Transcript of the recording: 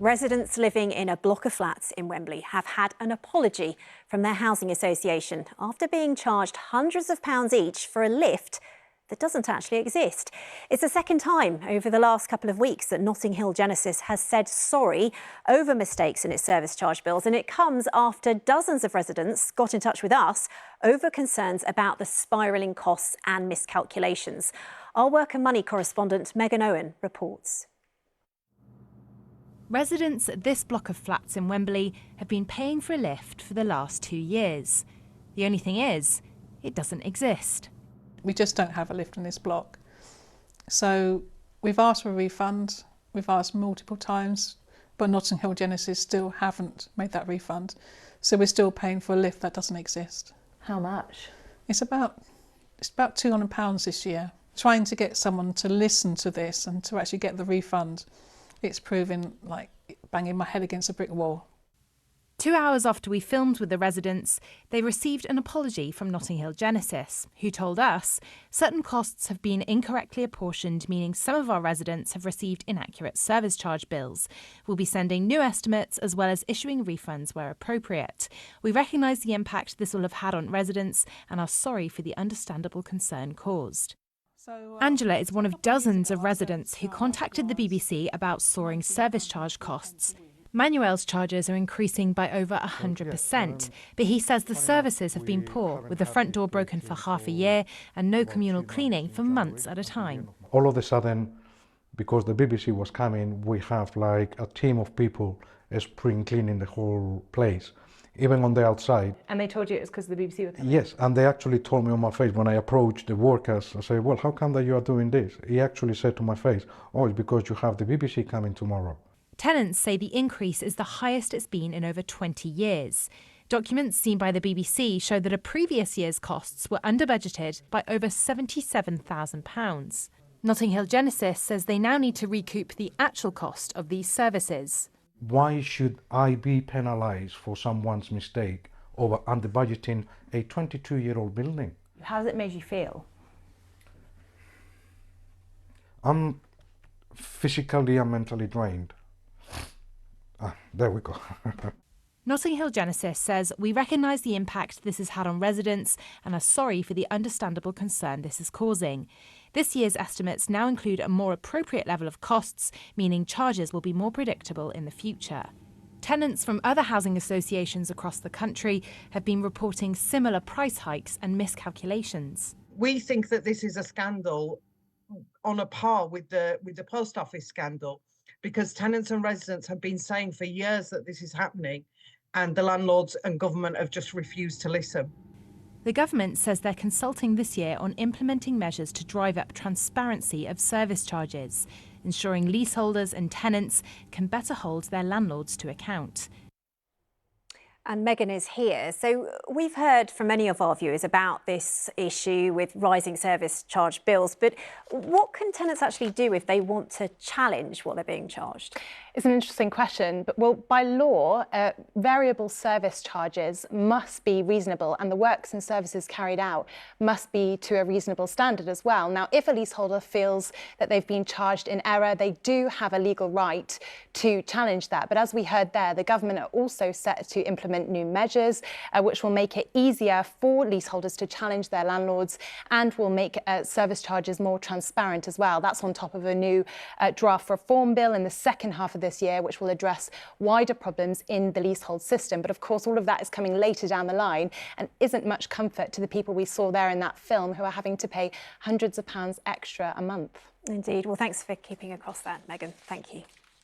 Residents living in a block of flats in Wembley have had an apology from their housing association after being charged hundreds of pounds each for a lift that doesn't actually exist. It's the second time over the last couple of weeks that Notting Hill Genesis has said sorry over mistakes in its service charge bills, and it comes after dozens of residents got in touch with us over concerns about the spiralling costs and miscalculations. Our Work and Money correspondent Megan Owen reports. Residents at this block of flats in Wembley have been paying for a lift for the last 2 years. The only thing is, it doesn't exist. We just don't have a lift in this block. So we've asked for a refund, we've asked multiple times, but Notting Hill Genesis still haven't made that refund. So we're still paying for a lift that doesn't exist. How much? It's about £200 this year. Trying to get someone to listen to this and to actually get the refund, it's proving like banging my head against a brick wall. 2 hours after we filmed with the residents, they received an apology from Notting Hill Genesis, who told us certain costs have been incorrectly apportioned, meaning some of our residents have received inaccurate service charge bills. We'll be sending new estimates as well as issuing refunds where appropriate. We recognise the impact this will have had on residents and are sorry for the understandable concern caused. Angela is one of dozens of residents who contacted the BBC about soaring service charge costs. Manuel's charges are increasing by over 100%, but he says the services have been poor, with the front door broken for half a year and no communal cleaning for months at a time. All of a sudden, because the BBC was coming, we have like a team of people spring cleaning the whole place, even on the outside. And they told you it was because the BBC were coming? Yes, and they actually told me on my face when I approached the workers. I said, well, how come that you are doing this? He actually said to my face, oh, it's because you have the BBC coming tomorrow. Tenants say the increase is the highest it's been in over 20 years. Documents seen by the BBC show that a previous year's costs were under-budgeted by over £77,000. Notting Hill Genesis says they now need to recoup the actual cost of these services. Why should I be penalised for someone's mistake over under-budgeting a 22-year-old building? How does it make you feel? I'm physically and mentally drained. There we go. Notting Hill Genesis says, we recognise the impact this has had on residents and are sorry for the understandable concern this is causing. This year's estimates now include a more appropriate level of costs, meaning charges will be more predictable in the future. Tenants from other housing associations across the country have been reporting similar price hikes and miscalculations. We think that this is a scandal on a par with the post office scandal, because tenants and residents have been saying for years that this is happening, and the landlords and government have just refused to listen. The government says they're consulting this year on implementing measures to drive up transparency of service charges, ensuring leaseholders and tenants can better hold their landlords to account. And Megan is here. So we've heard from many of our viewers about this issue with rising service charge bills, but what can tenants actually do if they want to challenge what they're being charged? It's an interesting question, but well, by law, variable service charges must be reasonable, and the works and services carried out must be to a reasonable standard as well. Now, if a leaseholder feels that they've been charged in error, they do have a legal right to challenge that. But as we heard there, the government are also set to implement new measures, which will make it easier for leaseholders to challenge their landlords and will make service charges more transparent as well. That's on top of a new draft reform bill in the second half of this year, which will address wider problems in the leasehold system. But of course, all of that is coming later down the line and isn't much comfort to the people we saw there in that film who are having to pay hundreds of pounds extra a month. Indeed. Well, thanks for keeping across that, Megan. Thank you.